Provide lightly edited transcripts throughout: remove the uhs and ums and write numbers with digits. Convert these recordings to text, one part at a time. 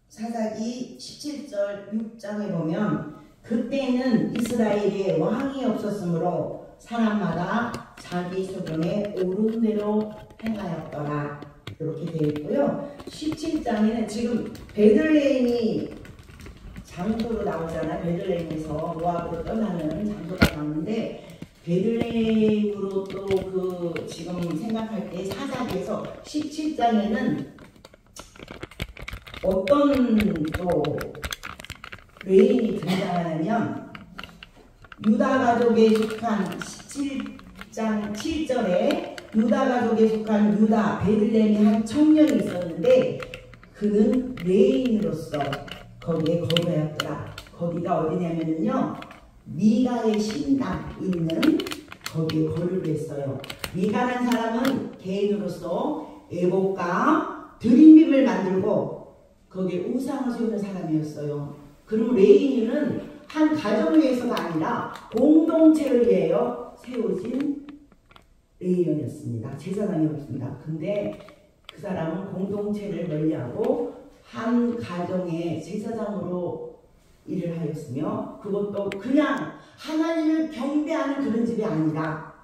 사사기 17절 6장에 보면 그때는 이스라엘에 왕이 없었으므로 사람마다 자기 소견에 옳은 대로 행하였더라. 이렇게 되어 있고요. 17장에는 지금 베들레헴이 장소로 나오잖아요. 베들레헴에서 모압으로 떠나는 장소가 나오는데 베들레헴으로 또 그 지금 생각할 때 사사기에서 17장에는 어떤 또 레인이 등장하냐면 유다 가족에 속한 17장 7절에 유다 가족에 속한 유다 베들레헴의 한 청년이 있었는데 그는 레인으로서 거기에 거주하였더라. 거기가 어디냐면요 미가의 신당 있는 거기에 거류를 했어요. 미가라는 사람은 개인으로서 애복과 드림빔을 만들고 거기에 우상을 세우는 사람이었어요. 그리고 레인은 한 가정을 위해서가 아니라 공동체를 위하여 세워진 레인이었습니다. 제사장이었습니다. 근데 그 사람은 공동체를 멀리하고 한 가정의 제사장으로 일을 하였으며 그것도 그냥 하나님을 경배하는 그런 집이 아니라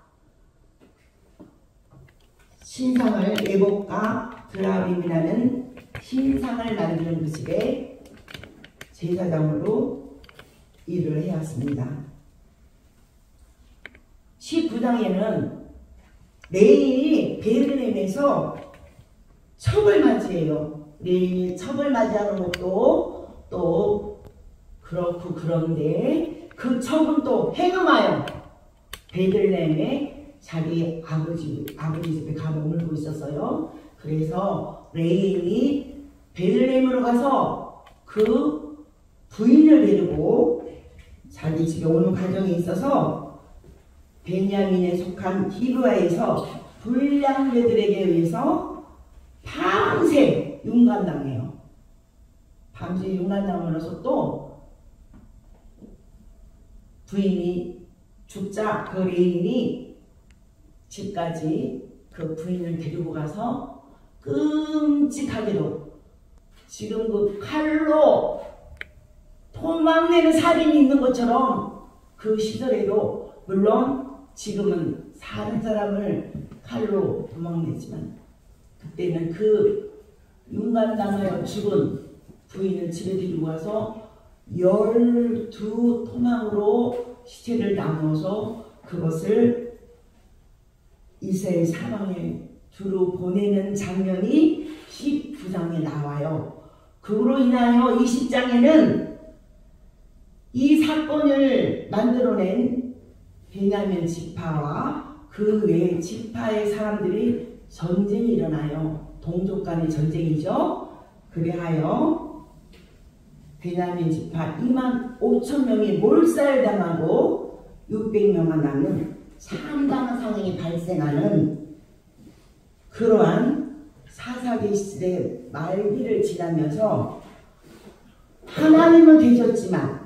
신상을 에봇과 드라빔이라는 신상을 만드는 그 집에 제사장으로 일을 해왔습니다. 19장에는 레인이 베들레헴에서 첩을 맞이해요. 레인이 첩을 맞이하는 것도 또 그렇고 그런데 그 첩은 또 행음하여 베들레헴에 자기 아버지 집에 가 머물고 있었어요. 그래서 레인이 베들레헴으로 가서 그 부인을 데리고 자기 집에 오는 과정이 있어서 베냐민에 속한 기브아에서 불량배들에게 의해서 밤새 윤관당해요. 밤새 윤관당하면서 또 부인이 죽자 그 레인이 집까지 그 부인을 데리고 가서 끔찍하게도 지금 그 칼로 토막내는 살인이 있는 것처럼 그 시절에도 물론 지금은 사는 사람을 칼로 도망내지만 그때는 그 윤관당하여 죽은 부인을 집에 데리고 와서 12토막으로 시체를 나누어서 그것을 이스라엘 사방에 두루 보내는 장면이 19장에 나와요. 그로 인하여 20장에는 이 사건을 만들어낸 베냐민 지파와 그 외 지파의 사람들이 전쟁이 일어나요. 동족 간의 전쟁이죠. 그래하여 베냐민 지파 25,000명이 몰살당하고 600명만 남은 참담한 상황이 발생하는 그러한 사사기 시대 말기를 지나면서 하나님은 계셨지만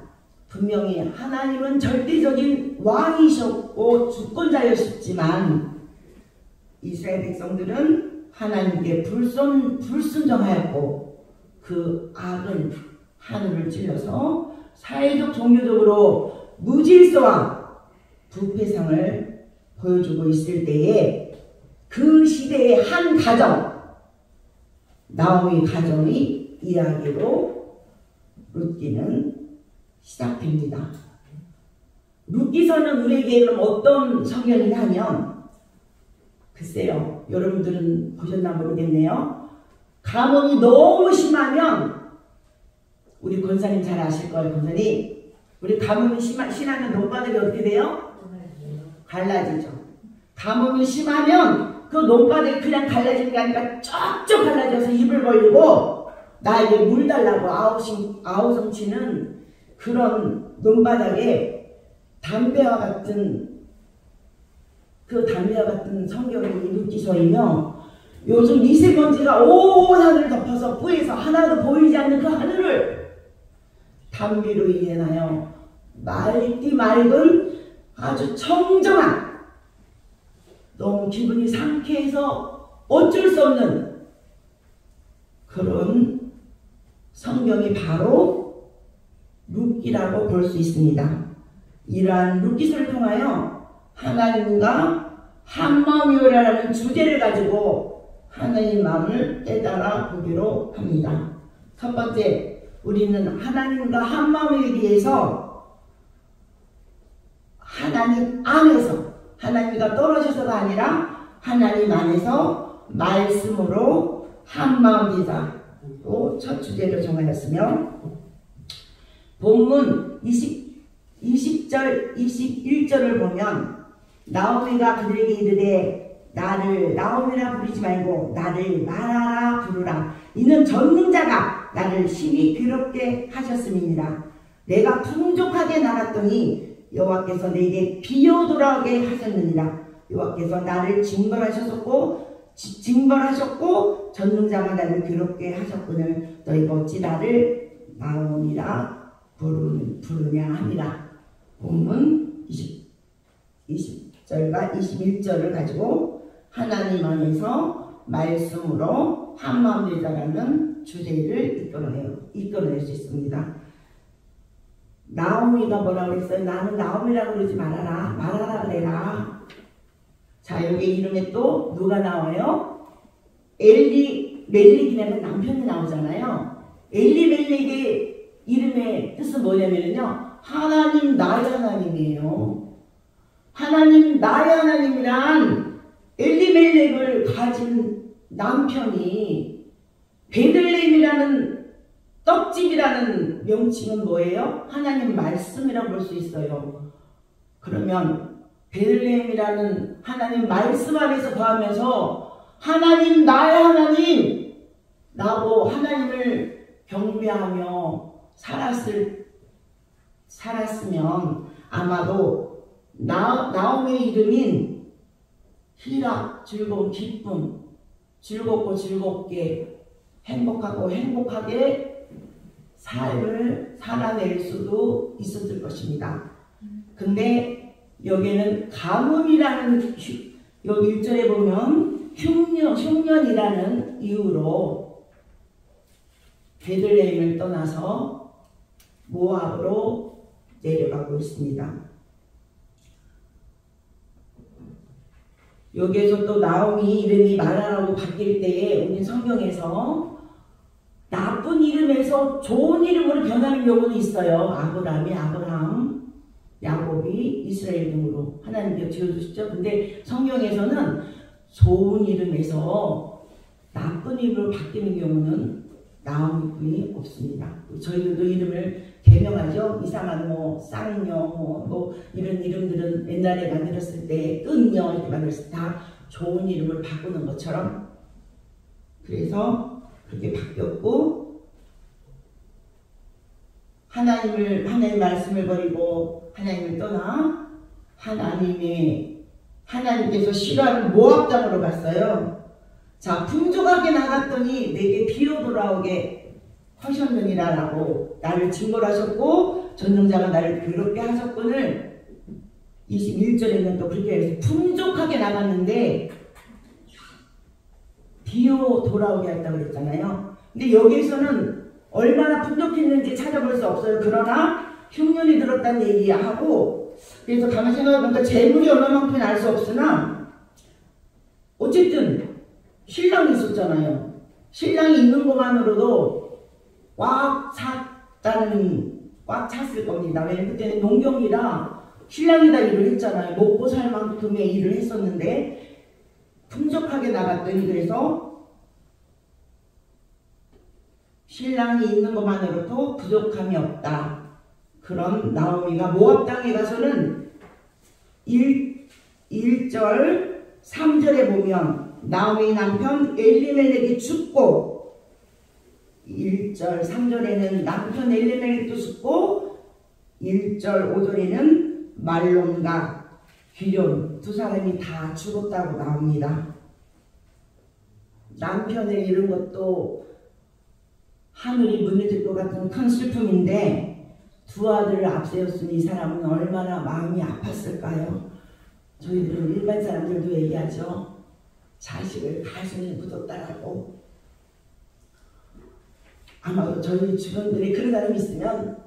분명히 하나님은 절대적인 왕이셨고 주권자였지만 이스라엘 백성들은 하나님께 불순종하였고 그 악은 하늘을 찔러서 사회적 종교적으로 무질서와 부패상을 보여주고 있을 때에 그 시대의 한 가정 나오미 가정의 이야기로 룻기는 시작됩니다. 룻기서는 우리에게 그럼 어떤 성경이냐면 글쎄요 여러분들은 보셨나 모르겠네요. 가뭄이 너무 심하면 우리 권사님 잘 아실 거예요. 권사님 우리 가뭄이 심하면 논바닥이 어떻게 돼요? 갈라지죠. 가뭄이 심하면 그 논바닥이 그냥 갈라지는 게 아니라 쩍쩍 갈라져서 입을 벌리고 나에게 물 달라고 아우성치는 그런 논바닥에 담배와 같은 성경이 룻기서이며 요즘 미세먼지가 온 하늘을 덮어서 뿌에서 하나도 보이지 않는 그 하늘을 담비로 인하여 맑디 맑은 아주 청정한 너무 기분이 상쾌해서 어쩔 수 없는 그런 성경이 바로 룻기라고 볼 수 있습니다. 이러한 룻기서를 통하여 하나님과 한마음이오라는 주제를 가지고 하나님 마음을 깨달아 보기로 합니다. 첫 번째, 우리는 하나님과 한마음에 대해서 하나님 안에서, 하나님과 떨어져서가 아니라 하나님 안에서 말씀으로 한마음 되자로 첫 주제를 정하였으며, 본문 20절, 21절을 보면 나오미가 그들에게 이르되 나를 나오미라 부르지 말고 나를 마라라 부르라. 이는 전능자가 나를 심히 괴롭게 하셨음이니라. 내가 풍족하게 나갔더니 여호와께서 내게 비어 돌아오게 하셨느니라. 여호와께서 나를 징벌하셨고 전능자가 나를 괴롭게 하셨거늘 너희가 어찌 나를 나오미라 부르냐 하니라. 본문 20절과 21절을 가지고 하나님 안에서 말씀으로 한마음 되자라는 주제를 이끌어낼 수 있습니다. 나오미가 뭐라고 그랬어요? 나는 나오미라고 그러지 말아라 그래라. 자, 여기 이름에 또 누가 나와요? 엘리멜렉이라는 남편이 나오잖아요. 엘리멜렉의 이름의 뜻은 뭐냐면요, 하나님 나의 하나님이에요. 하나님 나의 하나님이란 엘리멜렉을 가진 남편이 베들레헴이라는 떡집이라는 명칭은 뭐예요? 하나님 말씀이라고 볼 수 있어요. 그러면 베들레헴이라는 하나님 말씀 안에서 거하면서 하나님 나의 하나님 라고 하나님을 경배하며 살았으면 아마도 나오미의 이름인 희락, 즐거움, 기쁨, 즐겁고 즐겁게 행복하게 삶을 살아낼 수도 있었을 것입니다. 근데 여기는 가뭄이라는, 여기 1절에 보면 흉년이라는 이유로 베들레헴을 떠나서 모압으로 내려가고 있습니다. 여기에서 또 나오미 이름이 마라라고 바뀔 때에 우리 성경에서 나쁜 이름에서 좋은 이름으로 변하는 경우는 있어요. 아브라함이 아브라함, 야곱이 이스라엘 등으로 하나님께서 지어주시죠. 근데 성경에서는 좋은 이름에서 나쁜 이름으로 바뀌는 경우는 나오미뿐이 없습니다. 저희들도 이름을 개명하죠. 이상한 쌍녀 이런 이름들은 옛날에 만들었을 때 끈녀 이렇게 만들었을 때 다 좋은 이름을 바꾸는 것처럼, 그래서 그렇게 바뀌었고, 하나님의 말씀을 버리고 하나님을 떠나 하나님께서 싫어하는 모압 땅으로 갔어요. 자, 풍족하게 나갔더니 내게 비어 돌아오게 하셨느니라 라고 나를 징벌하셨고 전능자가 나를 괴롭게 하셨거늘 21절에는 또 그렇게 해서 풍족하게 나갔는데 비어 돌아오게 했다고 그랬잖아요. 근데 여기에서는 얼마나 풍족했는지 찾아볼 수 없어요. 그러나 흉년이 들었다는 얘기하고, 그래서 가만히 생각해보니까 재물이 얼마만큼은 알 수 없으나 어쨌든 신랑이 있었잖아요. 신랑이 있는 것만으로도 꽉 찼을 겁니다. 왜냐면 그때는 농경이라 신랑이 다 일을 했잖아요. 먹고 살 만큼의 일을 했었는데 풍족하게 나갔더니, 그래서 신랑이 있는 것만으로도 부족함이 없다. 그런 나오미가 모압 땅에 가서는 1절 3절에 보면 나오미 남편 엘리멜렉이 죽고, 1절 3절에는 남편 엘리멜렉도 죽고 1절 5절에는 말론과 기럨 두 사람이 다 죽었다고 나옵니다. 남편을 잃은 것도 하늘이 무너질 것 같은 큰 슬픔인데 두 아들을 앞세웠으니 이 사람은 얼마나 마음이 아팠을까요? 저희들은 일반 사람들도 얘기하죠. 자식을 가슴에 묻었다라고. 아마도 저희 주변들이 그런 사람이 있으면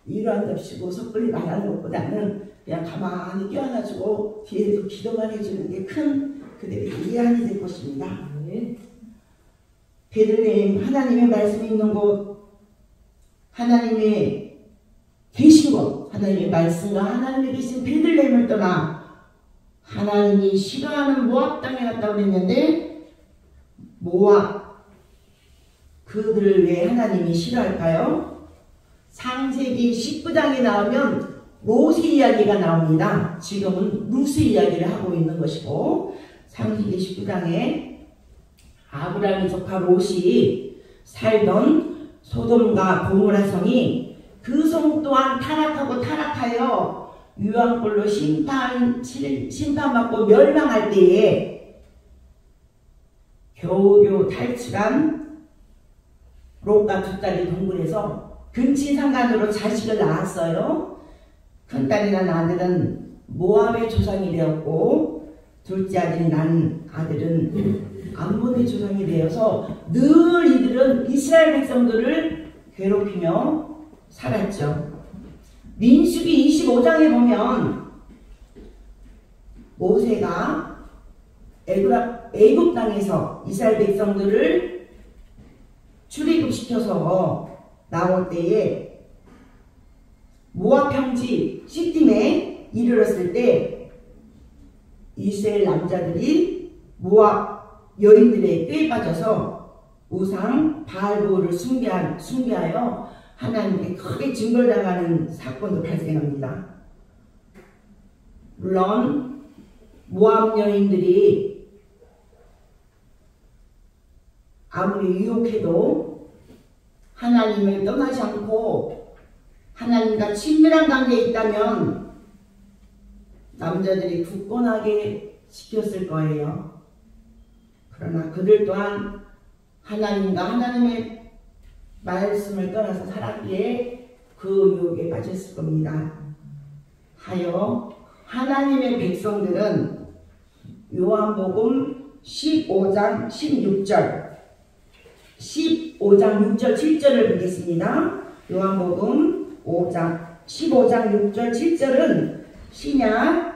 위로한답시고 섣불리 말하는 것보다는 그냥 가만히 껴안아주고 뒤에서 기도만 해주는 게 큰 그들의 위안이 될 것입니다. 베들레헴, 하나님의 말씀이 있는 곳, 하나님의 계신 곳, 하나님의 말씀과 하나님의 계신 베들레헴을 떠나 하나님이 싫어하는 모압 땅에 갔다고 했는데, 모압, 그들을 왜 하나님이 싫어할까요? 창세기 19장에 나오면 롯의 이야기가 나옵니다. 지금은 룻의 이야기를 하고 있는 것이고, 창세기 19장에 아브라함의 조카 롯이 살던 소돔과 고모라 성이 그 성 또한 타락하고 타락하여 유황불로 심판받고 멸망할 때에 겨우겨우 탈출한 롯과 두 딸이 동굴에서 근친상간으로 자식을 낳았어요. 큰딸이란 아들은 모압의 조상이 되었고, 둘째 아들이 낳은 아들은 암몬의 조상이 되어서 늘 이들은 이스라엘 백성들을 괴롭히며 살았죠. 민수기 25장에 보면 모세가 애굽 땅에서 이스라엘 백성들을 출애굽시켜서 나올 때에 모압 평지 시딤에 이르렀을 때 이스라엘 남자들이 모압 여인들의 꾀에 빠져서 우상 바알보를 숭배하여 하나님께 크게 징벌당하는 사건도 발생합니다. 물론 모압 여인들이 아무리 유혹해도 하나님을 떠나지 않고 하나님과 친밀한 관계에 있다면 남자들이 굳건하게 지켰을 거예요. 그러나 그들 또한 하나님과 하나님의 말씀을 떠나서 살았기에 그 유혹에 빠졌을 겁니다. 하여 하나님의 백성들은 요한복음 15장 16절 15장 6절 7절을 보겠습니다. 요한복음 15장 6절 7절은 신약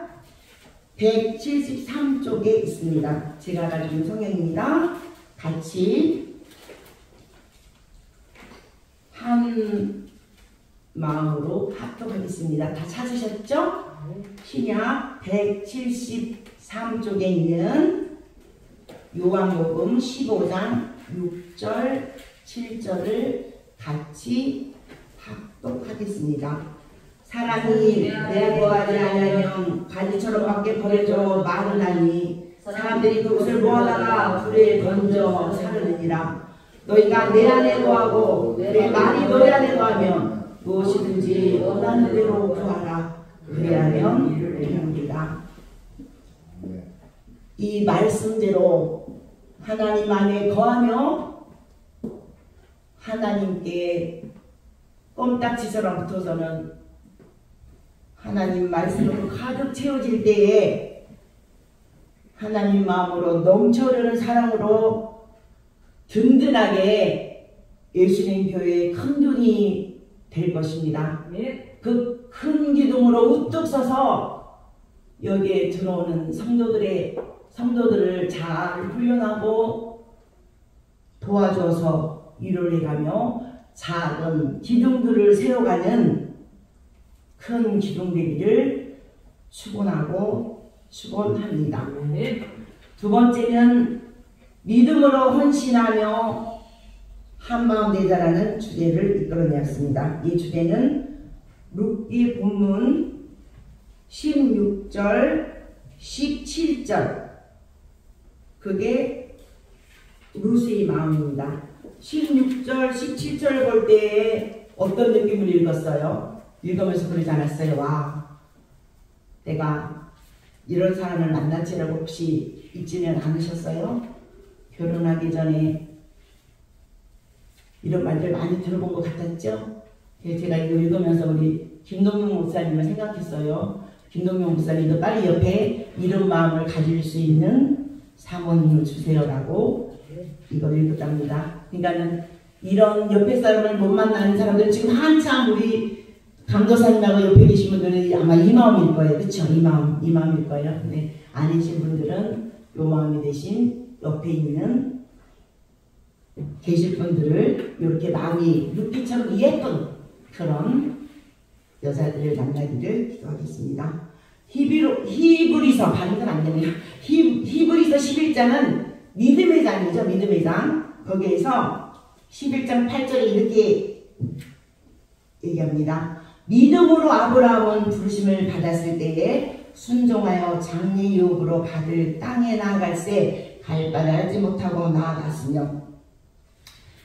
173쪽에 있습니다. 제가 가진 성경입니다. 같이 한 마음으로 합독하겠습니다. 다 찾으셨죠? 신약 173쪽에 있는 요한복음 15장 6절 7절을 같이 합독하겠습니다. 사람이 내 거하지 아니하면 가지처럼 밖에 버려져 마르나니 사람들이 그것을 모아다가 불에 던져 사르느니라. 너희가 내 안에 거하고 내 말이 너희 안에 거하면 무엇이든지 원하는 대로 구하라. 그래야면 되느니라. 이 말씀대로 하나님 안에 거하며 하나님께 껌딱지처럼 붙어서는 하나님 말씀으로 가득 채워질 때에 하나님 마음으로 넘쳐흐르는 사랑으로 든든하게 예수님 교회의 큰 돈이 될 것입니다. 그 큰 기둥으로 우뚝 서서 여기에 들어오는 성도들을 잘 훈련하고 도와줘서 일을 해가며 작은 기둥들을 세워가는 큰 기둥 되기를 축원합니다. 두 번째는 믿음으로 헌신하며 한마음 되자라는 주제를 이끌어내었습니다. 이 주제는 룻기 본문 16절 17절 그게 룻의 마음입니다. 16절 17절을 볼 때에 어떤 느낌을 읽었어요? 읽으면서 그러지 않았어요? 와, 내가 이런 사람을 만났지라고 혹시 잊지는 않으셨어요? 결혼하기 전에 이런 말들 많이 들어본 것 같았죠? 제가 이거 읽으면서 우리 김동용 목사님을 생각했어요. 김동용 목사님도 빨리 옆에 이런 마음을 가질 수 있는 사모님을 주세요라고 이걸 읽었답니다. 그러니까는 이런 옆에 사람을 못 만나는 사람들 지금 한참 우리 강도사님하고 옆에 계신 분들은 아마 이 마음일 거예요. 그쵸? 이 마음일 거예요. 근데 아니신 분들은 이 마음이 대신 옆에 있는 계실 분들을 이렇게 마음이 루피처럼 예쁜 그런 여자들을 만나기를 기도하겠습니다. 히브리서 발음은 안 되네요. 히브리서 11장은 믿음의 장이죠. 믿음의 장. 거기에서 11장 8절에 이렇게 얘기합니다. 믿음으로 아브라함은 부르심을 받았을 때에 순종하여 장래 유업으로 받을 땅에 나아갈새 갈 바를 알지 못하고 나아갔으며,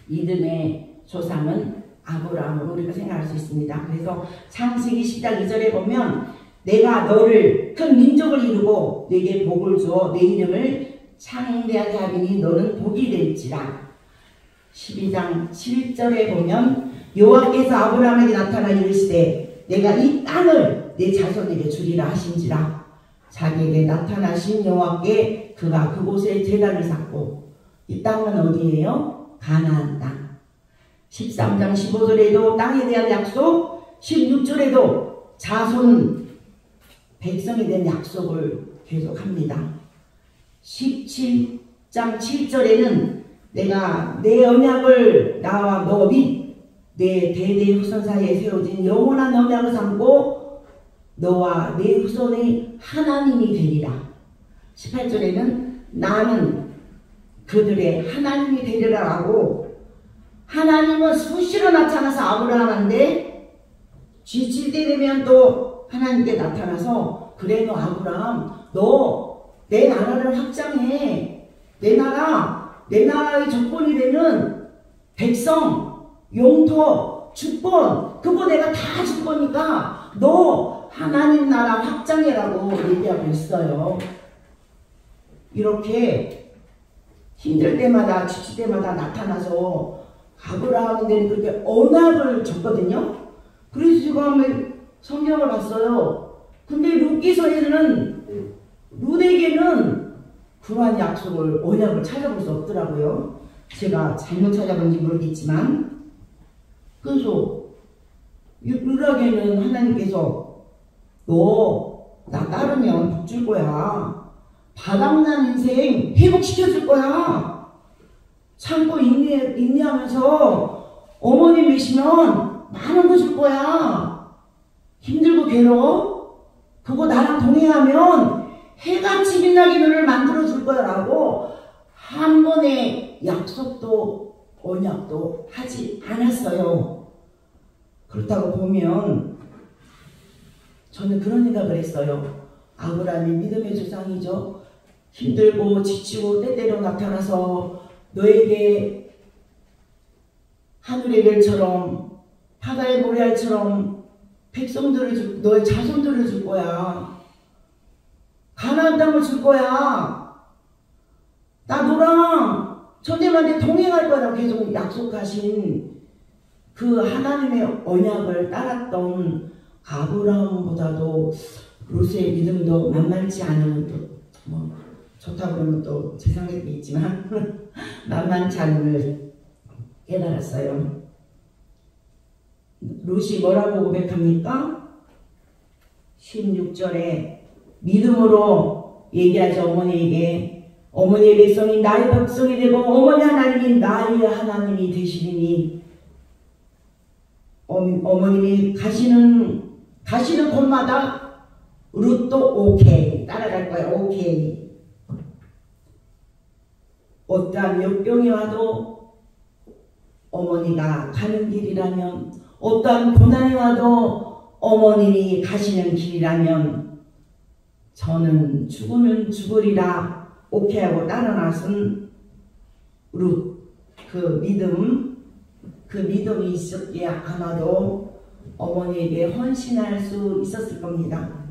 믿음의 조상은 아브라함으로 우리가 생각할 수 있습니다. 그래서 창세기 10장 2절에 보면 내가 너를 큰 민족을 이루고 내게 복을 주어 내 이름을 창대하게 하리니 너는 복이 될지라. 12장 7절에 보면 여호와께서 아브라함에게 나타나 이르시되 내가 이 땅을 내 자손에게 주리라 하신지라. 자기에게 나타나신 여호와께 그가 그곳에 제단을 쌓고, 이 땅은 어디예요? 가나안 땅. 13장 15절에도 땅에 대한 약속, 16절에도 자손 백성에 대한 약속을 계속합니다. 17장 7절에는 내가 내 언약을 나와 너 및 내 대대 후손 사이에 세워진 영원한 언약을 삼고 너와 내 후손의 하나님이 되리라. 18절에는 나는 그들의 하나님이 되리라 하고, 하나님은 수시로 나타나서 아브라함한테 지칠 때 되면 또 하나님께 나타나서 그래 너 아브라함 너 내 나라를 확장해. 내 나라의 조건이 되는 백성, 용토, 주권 그거 내가 다 줄 거니까 너 하나님 나라 확장해라고 얘기하고 있어요. 이렇게 힘들 때마다 지칠 때마다 나타나서 아브라함에게는 그렇게 언약을 줬거든요. 그래서 지금 성경을 봤어요. 근데 룻기서에는 룻에게는 그러한 약속을, 언약을 찾아볼 수 없더라고요. 제가 잘못 찾아본지 모르겠지만. 그래서 룻에게는 하나님께서 너 나 따르면 복 줄 거야. 바닥난 인생 회복시켜줄 거야. 참고 인내하면서 어머니 계시면 많은 거 줄 거야. 힘들고 괴로워? 그거 나랑 동행하면 해같이 빛나게 너를 만들어 줄 거야 라고 한 번의 약속도 언약도 하지 않았어요. 그렇다고 보면 저는 그런 생각을 했어요. 아브라함이 믿음의 조상이죠. 힘들고 지치고 때때로 나타나서 너에게 하늘의 별처럼 바다의 모래알처럼 백성들을 너의 자손들을 줄 거야. 가나안 땅을 줄 거야. 나 너랑 천대만대 동행할 거라고 계속 약속하신 그 하나님의 언약을 따랐던 아브라함보다도 룻의 믿음도 만만치 않은, 또 뭐 좋다고 그러면 또 제 생각이 있지만 만만치 않음을 깨달았어요. 룻이 뭐라고 고백합니까? 16절에 믿음으로 얘기하죠. 어머니에게 어머니의 백성이 나의 백성이 되고 어머니 하나님이 나의 하나님이 되시리니, 어머님이 가시는 곳마다 룻도 오케이 따라갈 거야. 오케이. 어떠한 역경이 와도 어머니가 가는 길이라면, 어떠한 고난이 와도 어머님이 가시는 길이라면 저는 죽으면 죽으리라 오케이 하고 따라 나선 룻. 그 믿음이 있었기에 아마도 어머니에게 헌신할 수 있었을 겁니다.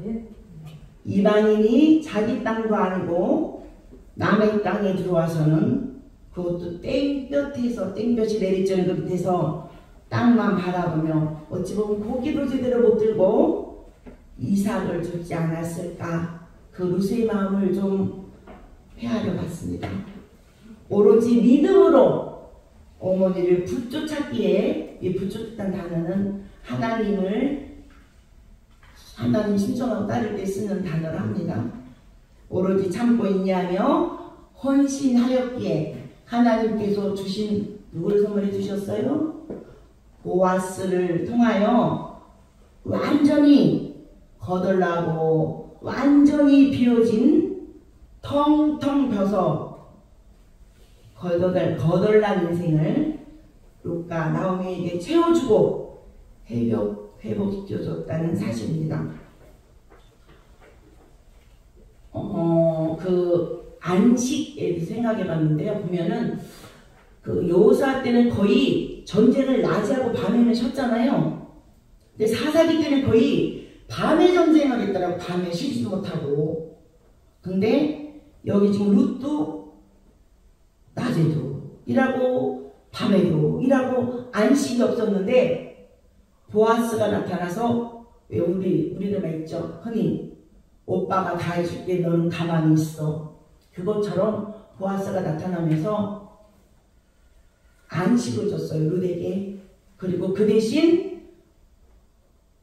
이방인이 자기 땅도 아니고 남의 땅에 들어와서는 그것도 땡볕이 내리쬐는 그 밑에서 땅만 바라보며 어찌 보면 고기도 제대로 못 들고 이삭을 줬지 않았을까, 그 룻의 마음을 좀 헤아려 봤습니다. 오로지 믿음으로 어머니를 붙쫓았기에, 이 붙쫓았다는 단어는 하나님 신청하고 따를 때 쓰는 단어를 합니다. 오로지 참고 있냐며 헌신하였기에 하나님께서 주신, 누구를 선물해 주셨어요? 보아스를 통하여 완전히 거덜나고 완전히 비워진 텅텅 벼서 거덜난 인생을 루카 나오미에게 채워주고 회복시켜줬다는 사실입니다. 그 안식에 생각해 봤는데요. 보면은 그 여호수아 때는 거의 전쟁을 낮에 하고 밤에는 쉬었잖아요. 근데 사사기 때는 거의 밤에 전쟁을 했더라고. 밤에 쉬지도 못하고. 근데 여기 지금 룻도 낮에도 일하고 밤에도 일하고 안식이 없었는데 보아스가 나타나서, 왜 우리들만 있죠. 흔히 오빠가 다 해줄게, 너는 가만히 있어. 그것처럼 보아스가 나타나면서 안식을 줬어요, 룻에게. 그리고 그 대신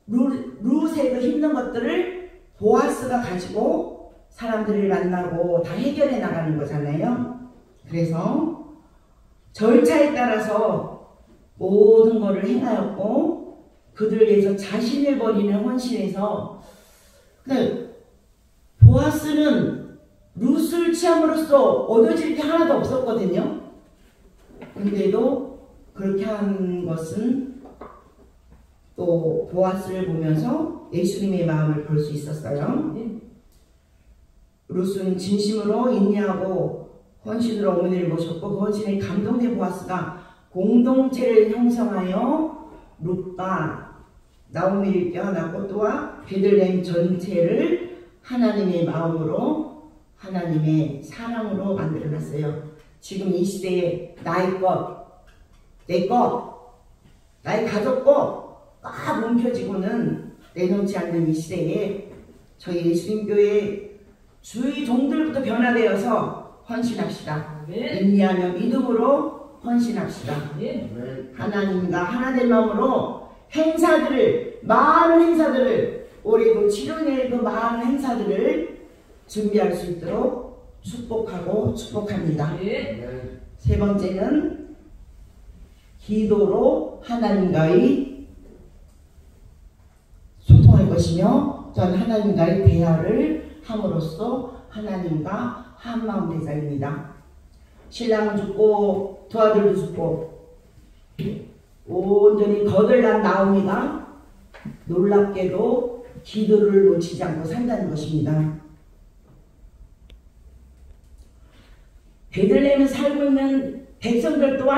룻의 그 힘든 것들을 보아스가 가지고 사람들을 만나고 다 해결해 나가는 거잖아요. 그래서 절차에 따라서 모든 것을 행하였고 그들을 위해서 자신을 버리는 헌신에서, 근데 보아스는 룻을 취함으로써 얻어질 게 하나도 없었거든요. 근데도 그렇게 한 것은 또 보아스를 보면서 예수님의 마음을 볼 수 있었어요. 룻은 진심으로 인내하고 헌신으로 어머니를 모셨고, 그 헌신에 감동된 보아스가 공동체를 형성하여 룻과 나오미를 껴안았고, 또한 베들레헴 전체를 하나님의 마음으로, 하나님의 사랑으로 만들어놨어요. 지금 이 시대에 나의 것, 내 것, 나의 가족 것 막 움켜쥐고는 내놓지 않는 이 시대에 저희 예수님교회 주의 종들부터 변화되어서 헌신합시다. 인내하며 믿음으로 헌신합시다. 하나님과 하나된 마음으로 많은 행사들을, 올해도 7월에 그 많은 행사들을 준비할 수 있도록 축복하고 축복합니다. 세 번째는 기도로 하나님과의 소통할 것이며, 전 하나님과의 대화를 함으로써 하나님과 한마음 대사입니다. 신랑은 죽고 두 아들도 죽고 온전히 거덜난 나오미가 놀랍게도 기도를 놓치지 않고 산다는 것입니다. 베들레헴에 살고 있는 백성들 또한